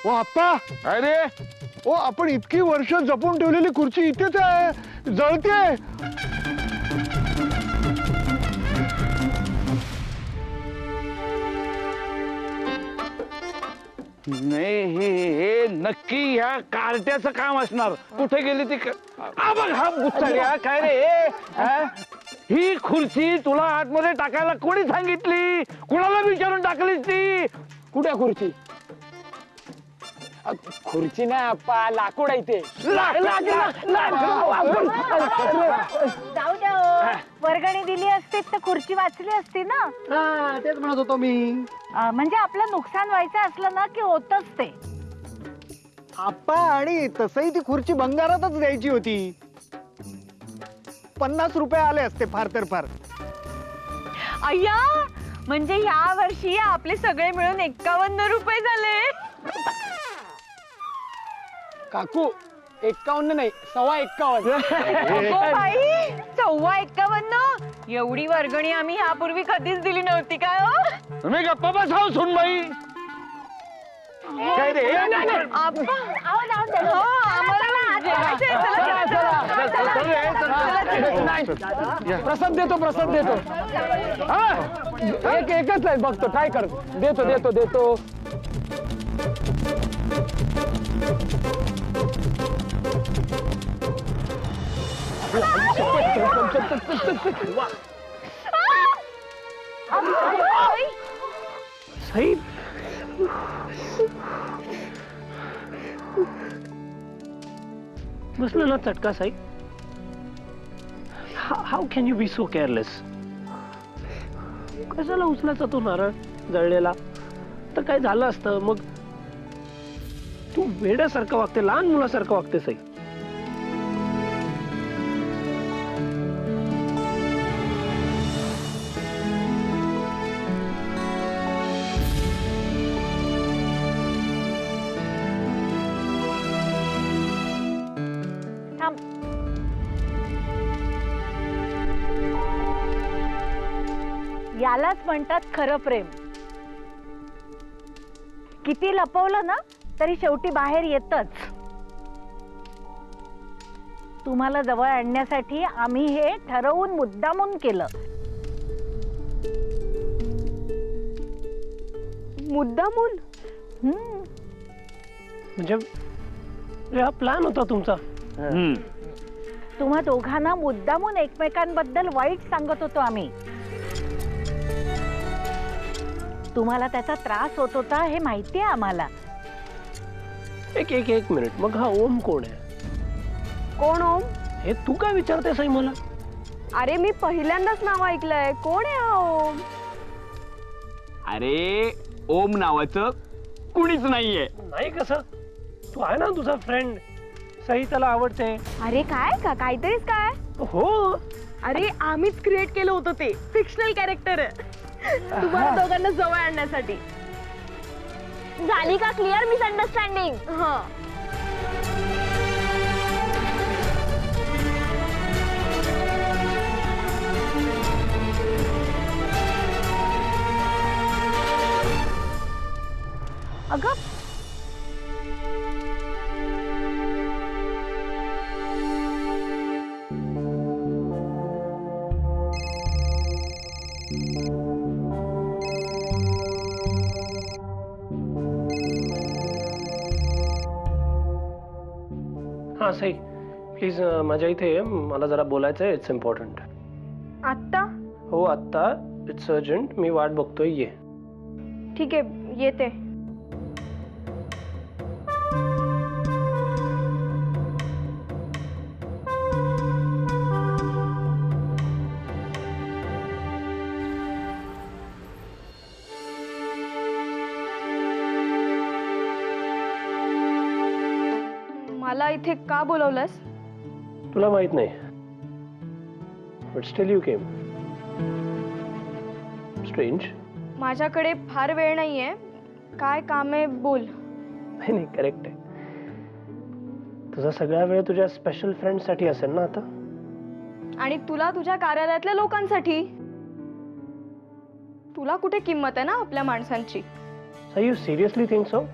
ओ आप्पा, अरे ओ आपण इतकी वर्ष जपून ठेवलेली खुर्ची इथेच आहे, जळते. नाही, हे नक्की ह्या कार्ट्याचं काम असणार. कुठे गेली ती बघ हा बुच्चाड्या. काय रे हा? ही खुर्ची तुला आतमध्ये टाकायला कोणी सांगितली? कुणाला विचारून टाकलीस ती? कुठे खुर्ची? खुर्ची नाही आप्पा, लाकूड आहे ते. जाऊ द्या हो. वर्गणी दिली असती तर खुर्ची वाचली असती ना. हा तेच म्हणत होतो मी. म्हणजे आपलं नुकसान व्हायचं असलं ना की होतच ते. आप्पा, आणि तसही ती खुर्ची भंगारातच द्यायची होती. 50 रुपये आले असते फार तर फार. अय्या, म्हणजे या वर्षी आपले सगळे मिळून 51 रुपये झाले. काकू 51 नाही, 51.25. अगो बाई, 51.25. एवढी वर्गणी आम्ही यापूर्वी कधीच दिली नव्हती काय हो? तुम्ही गप्पा बसाव सुनबाई. काय रे आप्पा, हो, आम्हाला जेवायचंय. प्रसाद देतो, प्रसाद देतो. एकच आहे, बघतो ट्राय कर. देतो देतो देतो. सही बसलं ना चटका साई. How can you be so careless? कशाला उचलायचा तो नारळ जळलेला? तर काय झालं असतं मग? तू वेड्यासारखं वागते, लहान मुलासारखं वागते साई. यालाच म्हणतात खरं प्रेम. किती लपवलं ना तरी शेवटी बाहेर येतच. तुम्हाला जवळ आणण्यासाठी आम्ही हे ठरवून मुद्दामून केलं. मुद्दामून? म्हणजे हा प्लॅन होता तुमचा? तुम्हा दोघांना मुद्दामून एकमेकांबद्दल वाईट सांगत होतो आम्ही. तुम्हाला त्याचा त्रास होत होता हे माहितीये आम्हाला. एक मिनिट, मग हा ओम कोण आहे? कोण ओम? हे तू काय विचारतेस आई मला? अरे मी पहिल्यांदाच नाव ऐकलंय. कोण आहे हा ओम? अरे ओम नावाचं कुणीच नाहीये. नाही कसं? तू आहे ना तुझा फ्रेंड सई, त्याला आवडते. अरे काय का काहीतरीच काय? हो. अरे आम्हीच क्रिएट केलं होतं ते फिक्शनल कॅरेक्टर तुम्हाला दोघांना जवळ आणण्यासाठी. झाली का क्लिअर मिसअंडरस्टँडिंग? हा. अगं हा सई, प्लीज माझ्या इथे ये. मला जरा बोलायचं आहे. It's important. आत्ता? हो आत्ता. It's urgent. मी वाट बघतोय. ये. ठीक आहे, येते. मला इथे का बोलवलंस? तुला माहित नाही, but still you came. Strange. माझ्याकडे फार वेळ नाहीये. काय काम आहे बोल. नाही नाही, करेक्ट आहे. तुझा सगळा वेळ तुझ्या स्पेशल फ्रेंडसाठी असेल ना आता? आणि तुला तुझ्या कार्यालयातल्या लोकांसाठी. तुला कुठे किंमत आहे ना आपल्या माणसांची? So you seriously think so?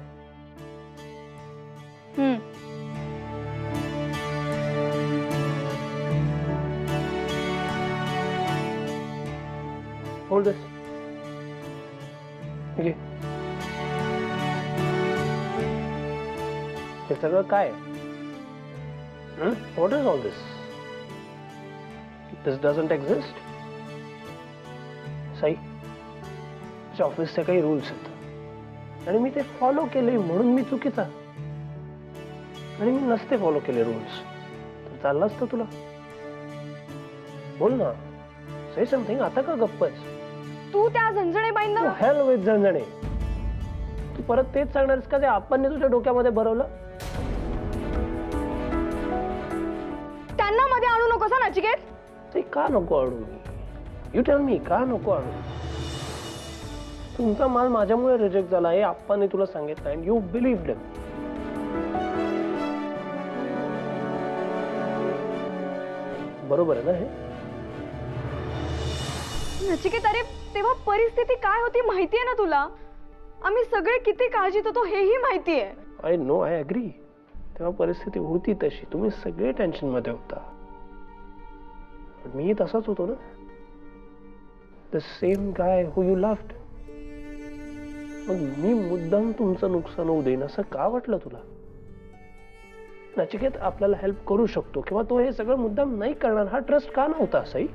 Hold this. Okay. हे सगळं काय? What is all this? This doesn't exist. Sai, ऑफिसचे काही रूल्स आहेत आणि मी ते फॉलो केले म्हणून मी चुकीचा, आणि मी नसते फॉलो केले रूल्स तर चाललं असतं तुला. बोल ना, से समथिंग. आता का गप्प आहेस? तू त्या झणझणेबाईंना हेल विथ झणझणे. तू परत तेच सांगणारस का जे आपण तुझ्या डोक्यामध्ये भरवलं? त्यांना मध्ये आणू नकोस हा नचिकेत. ते का नको आणू मी? यू टेल मी, का नको आणू? तुमचा माल माझ्यामुळे रिजेक्ट झाला हे आप्पाने तुला सांगितलं अँड यू बिलीव्ड हिम. बरोबर आहे ना हे? नचिकेत, अरे तेव्हा परिस्थिती काय होती माहितीये ना तुला. आम्ही सगळे किती काळजीत होतो हेही माहितीये. I know, I agree. तेव्हा परिस्थिती होती तशी, तुम्ही सगळे टेन्शन मध्ये होता. मी तसाच होतो ना. The same guy who you loved. मग मी मुद्दाम तुमचं नुकसान होऊ देईन असं का वाटलं तुला? नचिकेत, आपल्याला हेल्प करू शकतो किंवा तो हे सगळं मुद्दाम नाही करणार हा ट्रस्ट का नव्हता? Sai,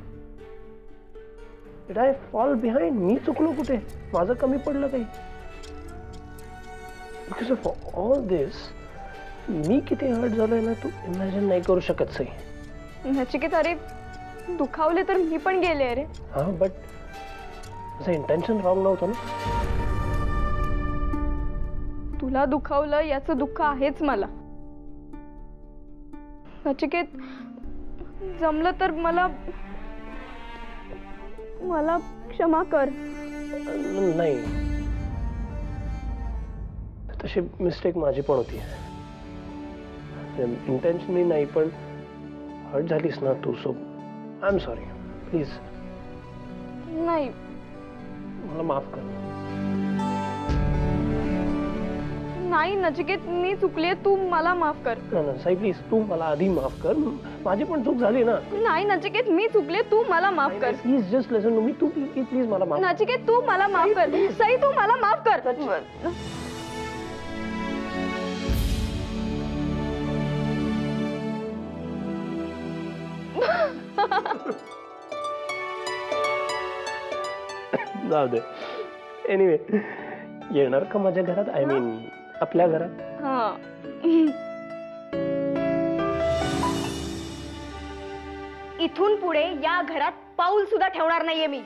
did I fall behind? मी चुकलो कुठे? माझं कमी पडलं काही? बिकॉज ऑफ ऑल दिस मी किती हर्ट झालोय ना तू इमॅजिन नाही करू शकत. सई नचिकेत, अरे दुखावले तर मी पण गेले. अरे हा, बट माझं इंटेन्शन रॉंग नव्हतं ना. तुला दुखावलं याचं दुःख आहेच मला. नचिकेत, जमलं तर मला मला क्षमा कर. नाही, तशी मिस्टेक माझी पण होती. इंटेन्शनली नाही, पण हर्ट झालीस ना तू. So I am sorry. Please नाही, मला माफ कर. नाही नचिकेत, मी चुकले. तू मला माफ कर. नाही साई, प्लीज तू मला आधी माफ कर. माझी पण चूक झाली ना. नाही नचिकेत, मी चुकले. तू मला माफ कर. Please just listen to me. तू प्लीज मला माफ. नचिकेत, तू मला माफ कर. सई, तू मला माफ कर. जाऊ दे. एनिवे, येणार का माझ्या घरात? आय मीन आपल्या घरात? हा. इथून पुढे या घरात पाऊल सुद्धा ठेवणार नाहीये मी.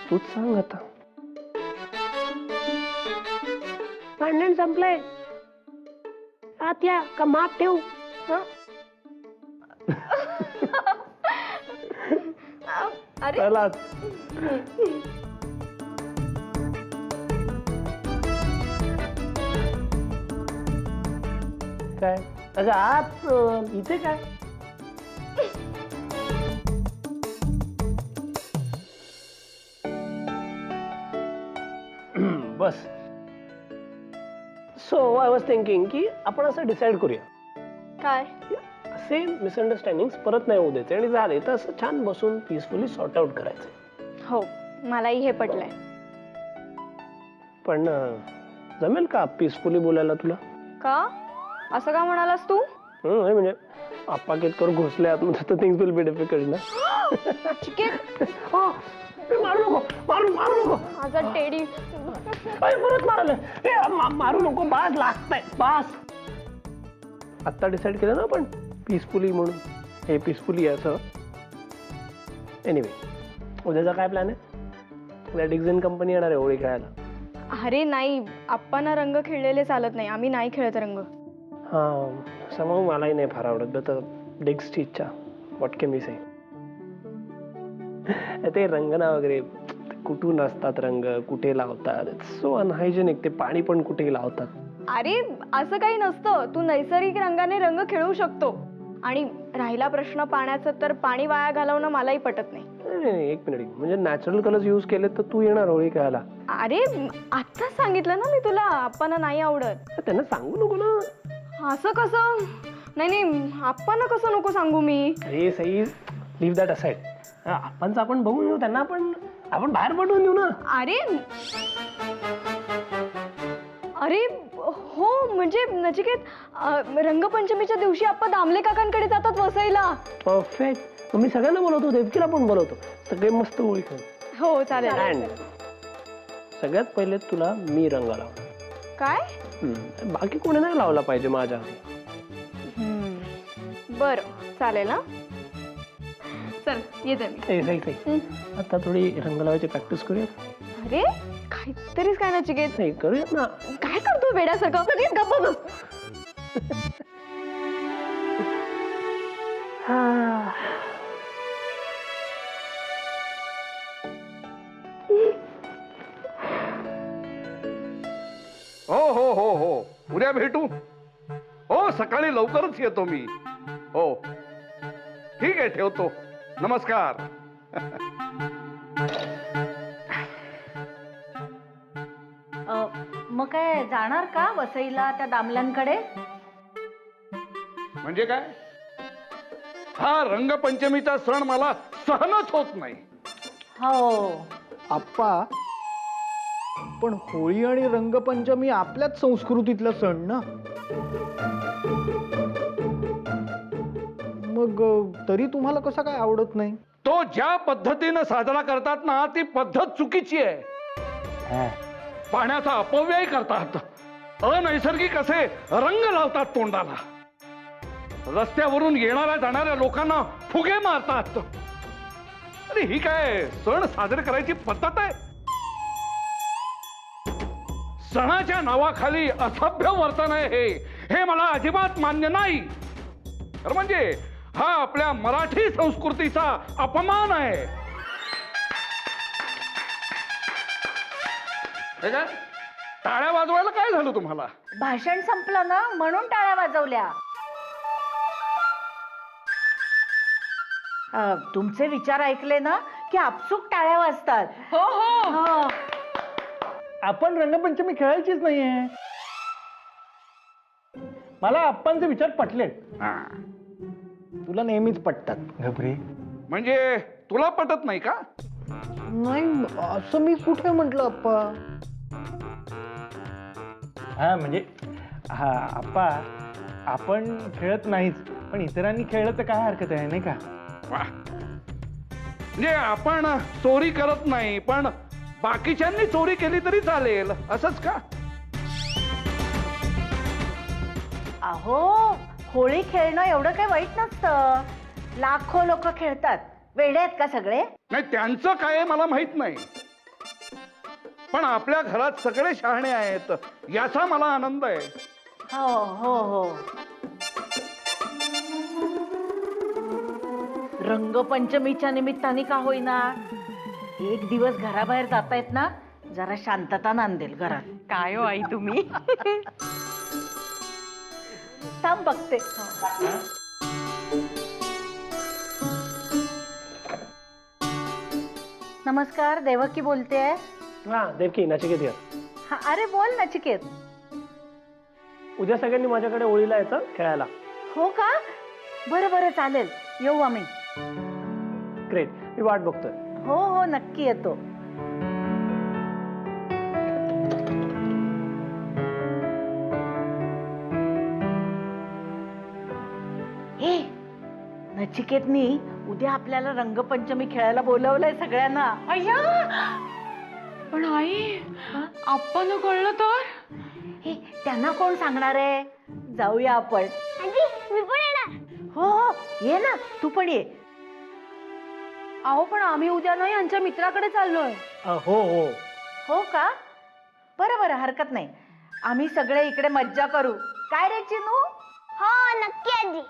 तूच सांग आता. भांडण संपलंय. आत या का माप ठेवू? अरे चलाच. काय अगं आत इथे काय? बस. सो आय वॉज थिंकिंग की आपण असं डिसाइड करूया काय? सेम मिसअंडरस्टँडिंग्स परत नाही होऊ द्यायचे आणि झाले तर असं छान बसून पीसफुली सॉर्ट आउट करायचं. हो, मलाही हे पटलंय. पण जमेल का पीसफुली बोलायला तुला? का असं का म्हणालास तू? म्हणजे आप्पा केतकर घुसले आतमध्ये तर थिंग्स विल बी डिफिकल्ट ना. चिकेत, मारू नको, मारू नको. माझा टेडी. परत मारलं. मारू नको, बास लागतंय, बास. आत्ता डिसाईड केलं ना आपण पीसफुली म्हणून. हे पीसफुली असं. एनिवे, उद्याचा काय प्लॅन आहे? उद्या डिक्झन कंपनी येणार आहे होळी खेळायला. अरे नाही, आप्पांना रंग खेळलेले चालत नाही. आम्ही नाही खेळत रंग. हा, समोर मलाही नाही फार आवडत. तर डिक्सची इच्छा. व्हॉट कॅन वी से? ते रंगना वगैरे कुठून असतात रंग, कुठे लावतात. It's so unhygienic. ते पाणी पण कुठेही लावतात. अरे असं काही नसतं. तू नैसर्गिक रंगाने रंग खेळू शकतो. आणि राहिला प्रश्न पाण्याचा, तर पाणी वाया घालवणं मलाही पटत नाही. नाही, एक मिनिट, म्हणजे नॅचरल कलर्स यूज केले तर तू येणार होळी खेळायला? अरे आत्ताच सांगितलं ना मी तुला, आपण नाही आवडत. त्यांना सांगू नको ना. असं कसं? नाही आपण कसं नको सांगू मी. अरे सई, लिव्ह दॅट असाइड. आपण बघून येऊ, त्यांना आपण बाहेर पाठवून देऊ ना. अरे अरे हो, म्हणजे नचिकेत, रंगपंचमीच्या दिवशी आपण दामले काकांकडे जातात वसईला. परफेक्ट. मी सगळ्यांना बोलवतो, देवकीला पण बोलवतो, सगळे मस्त होळी खेळू. हो चालेल. अँड सगळ्यात पहिले तुला मी रंग लावणार. काय? बाकी कोणी नाही लावला पाहिजे माझ्या. बर चालेल ना. चल येते मी. आता थोडी रंग लावायची प्रॅक्टिस करूया. अरे काहीतरीच काय नचिकेत. नाही करूया ना. काय करतो वेड्यासारखं? कधीच गप्प बस. हो उद्या भेटू. हो सकाळी लवकरच येतो मी. हो ठीक आहे, ठेवतो. नमस्कार. मग काय जाणार का वसईला त्या दामल्यांकडे? म्हणजे काय? हा रंगपंचमीचा सण मला सहनच होत नाही. हो आप्पा, पण होळी आणि रंगपंचमी आपल्याच संस्कृतीतला सण ना. मग तरी तुम्हाला कसा काय आवडत नाही? तो ज्या पद्धतीनं साजरा करतात ना, ती पद्धत चुकीची आहे. पाण्याचा अपव्यय करतात, अनैसर्गिक असे रंग लावतात तोंडाला, रस्त्यावरून येणाऱ्या जाणाऱ्या लोकांना फुगे मारतात. अरे ही काय सण साजरे करायची पद्धत आहे? सणाच्या नावाखाली असभ्य वर्तन आहे हे मला अजिबात मान्य नाही. तर म्हणजे हा आपल्या मराठी संस्कृतीचा अपमान आहे. काय टाळ्या वाजवायला काय झालं तुम्हाला? भाषण संपलं ना म्हणून टाळ्या वाजवल्या. तुमचे विचार ऐकले ना की आपसूक टाळ्या वाजतात. हो हो. आपण रंगपंचमी खेळायचीच नाहीये. मला आप्पांचे विचार पटले. तुला नेहमीच पटतात घबरे. म्हणजे तुला पटत नाही का? नाही असं मी कुठे म्हटलं आप्पा. हा म्हणजे हा आप्पा, आपण खेळत नाहीच, पण इतरांनी खेळलं तर काय हरकत आहे नाही का? म्हणजे आपण चोरी करत नाही, पण बाकीच्यांनी चोरी केली तरी चालेल असंच का? अहो होळी खेळणं एवढं काही वाईट नसतं. लाखो लोक खेळतात. वेडे आहेत का सगळे? नाही, त्यांचं काय मला माहित नाही, पण आपल्या घरात सगळे शहाणे आहेत याचा मला आनंद आहे. हो हो हो. रंगपंचमीच्या निमित्ताने का होईना एक दिवस घराबाहेर जातायत ना, जरा शांतता नांदेल घरात. काय हो आई तुम्ही. थांब बघते. नमस्कार, देवकी बोलतेय. हा देवकी, नचिकेत ये. हा अरे बोल नचिकेत. उद्या सगळ्यांनी माझ्याकडे होळीला यायचं खेळायला. हो का? बरं बरं चालेल, येऊ आम्ही. ग्रेट, मी वाट बघतोय. हो हो नक्की येतो. हे नचिकेतनी उद्या आपल्याला रंगपंचमी खेळायला बोलवलंय सगळ्यांना. अय्या, पण आई आप्पांना कळलं तर? हे त्यांना कोण सांगणार आहे? जाऊया आपण. मी पण येणार. हो हो ये ना, तू पण ये. अहो पण आम्ही उद्या ना यांच्या मित्राकडे चाललोय. हो हो. हो का? बरं बरं, हरकत नाही. आम्ही सगळे इकडे मज्जा करू. काय रे चिनू? हो नक्की आजी.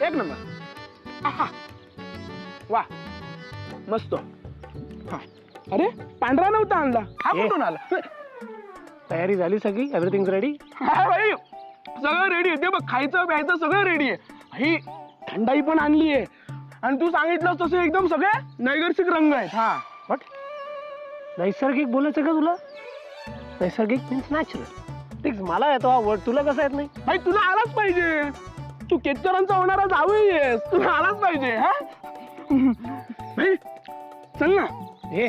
एक नंबर. आहा. वा मस्त. हा. अरे पांढरा नव्हता आणला, हा कुठून आला? तयारी झाली सगळी? Everything ready? हा भाई सगळं रेडी आहे. ते बघ खायचं प्यायचं सगळं रेडी आहे. ही थंडाई पण आणली आहे. आणि तू सांगितलं तसं एकदम सगळे नैसर्गिक रंग आहेत. हा बट नैसर्गिक बोलायचं का तुला? नैसर्गिक मीन्स नॅचरल. ठीक मला येतो हा वर्ड, तुला कसं येत नाही? भाई तुला आलाच पाहिजे. तू केतकरांचा होणारा जावई आहेस, तुला आलाच पाहिजे. हा भाई चल ना. हे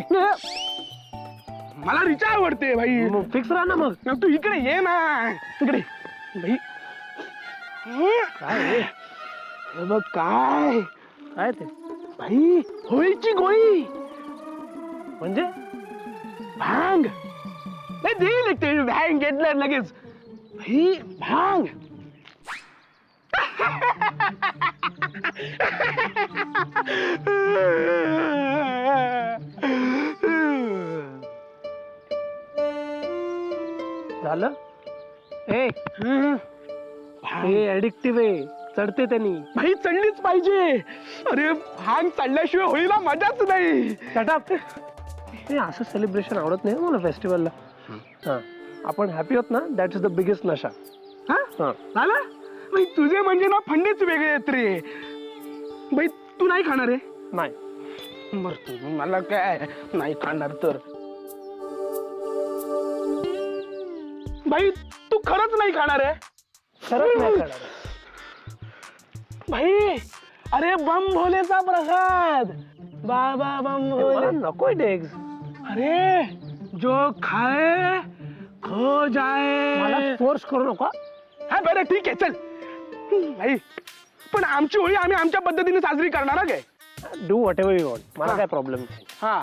मला रिचा आवडते भाई. फिक्स राहा ना मग. तू इकडे ये ना. इकडे भाई. काय हे बघ काय काय ते भाई होळीची गोळी म्हणजे भांग. नाही देईल ते भांग घेतलं लगेच. भाई भांग. झालं ए ऍडिक्टिव्ह आहे, चढते त्यांनी. भाई चढलीच पाहिजे. अरे भांग चढल्याशिवाय होळीला मजाच नाही. शटअप. हे असं सेलिब्रेशन आवडत नाही मला फेस्टिवलला. हा आपण हॅपी होत ना, दॅट इज द बिगेस्ट नशा. हा झालं भाई. तुझे म्हणजे ना फंडेच वेगळे आहेत रे. भाई तू नाही खाणार आहे? नाही. बर तू मला काय नाही खाणार तर भाई तू खरंच नाही खाणार आहे? खरंच नाही खाणार भाई. अरे बम भोलेचा प्रसाद. बाबा बम भोले नको डेग्स. अरे जो खाए खो जाए. मला फोर्स करू नका. हा बरं ठीक आहे चल भाई. पण आमची होळी आम्ही आमच्या पद्धतीने साजरी करणार काय. Do what ever you want. मला काय प्रॉब्लेम नाही. हा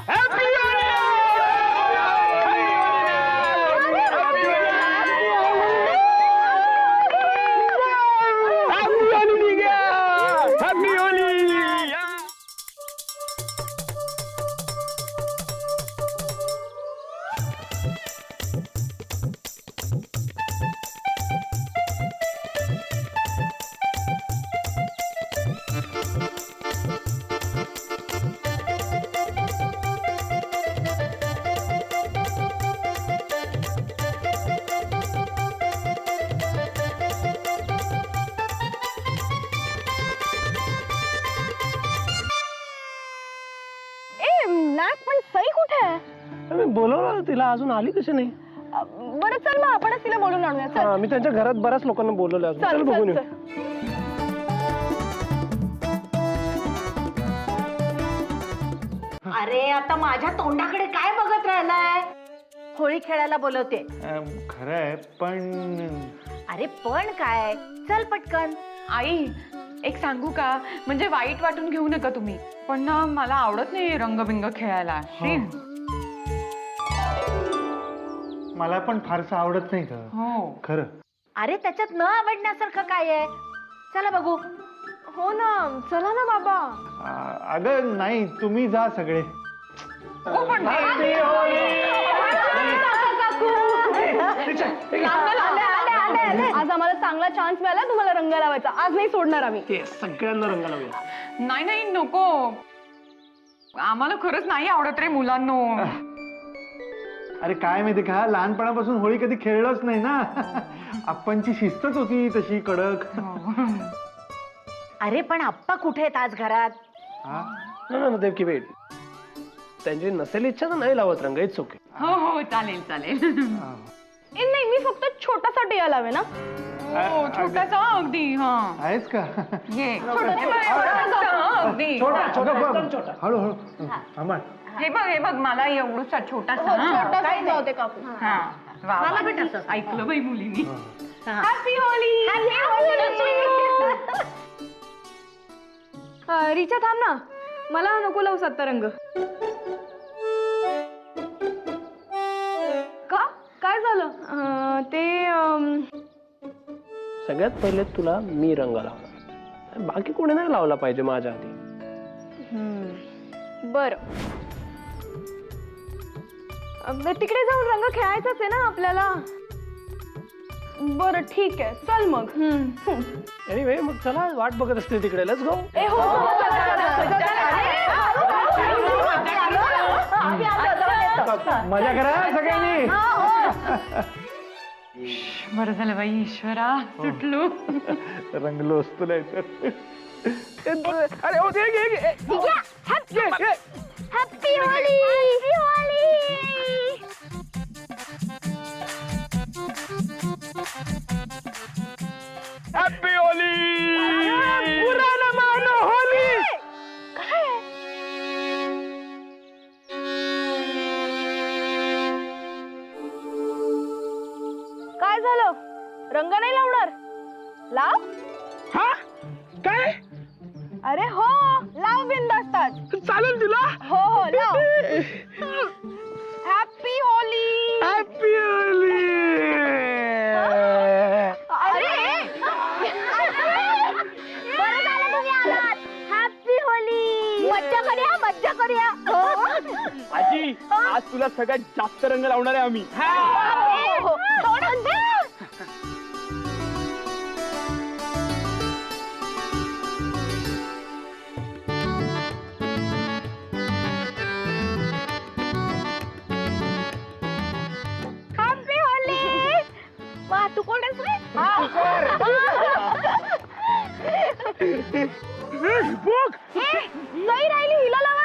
पण सई कुठे आहे? मी बोलवलं तिला, अजून आली कशी नाही? बरं चल मग आपणच तिला बोलून आणूया. चल. मी त्यांच्या घरात बऱ्याच लोकांना बोलवलं अजून. चल बघून येऊ. अरे आता माझ्या तोंडाकडे काय बघत राहिलाय? होळी खेळायला बोलवते. खरंय पण अरे पण काय, चल पटकन. आई एक सांगू का, म्हणजे वाईट वाटून घेऊ नका तुम्ही, पण ना मला आवडत नाही रंगबिंग खेळायला. मला पण फारसं आवडत नाही का. हो खरं. अरे त्याच्यात न आवडण्यासारखं काय आहे? चला बघू. हो ना, चला ना बाबा. अगं नाही, तुम्ही जा सगळे. आज आम्हाला चांगला चान्स मिळाला तुम्हाला रंग लावायचा. आज नाही सोडणार आम्ही. ते सगळ्यांना रंग लावूया. नाही नाही नको, आम्हाला खरंच नाही आवडत रे मुलांनो. अरे काय माहिती का, लहानपणापासून होळी कधी खेळलोच नाही ना. आप्पांची शिस्तच होती तशी कडक. अरे पण आप्पा कुठे आहेत आज घरात? ना देवकी वेट, त्यांची नसेल इच्छा तर नाही लावत रंग. It's okay. हो हो चालेल चालेल. नाही मी फक्त छोटासा टिया लावे ना. हो छोटासा अगदी. हा आहेस का? ये अगदी. हळूहळू थांबा. हे बघ मला एवढूसा छोटासा. छोटासा जाऊ दे काकू. हा वा, मला वा. पण तसंच. ऐकलं बाई मुलींनी. Happy Holy. रिचा थांब ना, मला नको लावू आत्ता रंग. का काय झालं? सगळ्यात पहिले तुला मी रंग लावणार, बाकी कोणी नाही लावला पाहिजे माझ्या आधी. बर, तिकडे जाऊन रंग खेळायचाच आहे ना आपल्याला. बरं ठीक आहे चल मग एनिवे मग चला वाट बघत असते तिकडे लेट्स गो ए हो मजा करा सगळ्यांनी. बरं झालं बाई ईश्वरा सुटलो. रंगलो असतो नाही अरे ओ दे घे हॅपी होली हॅपी होली. पुराण मानो होली. काय झालं रंग नाही लावणार लाव हा काय अरे हो लाव बिंदास्तात चालेल तुला हो हो लाव हॅपी होली हॅपी होली. अरे बरं झालं तुम्ही आलात हॅपी होली मज्जा करूया आजी आज तुला सगळ्यात जास्त रंग लावणार आहे आम्ही. हो, सोडून द्या. हॅपी होली वा तू कोण आहेस रे बघ नाही राहिली हिला लावा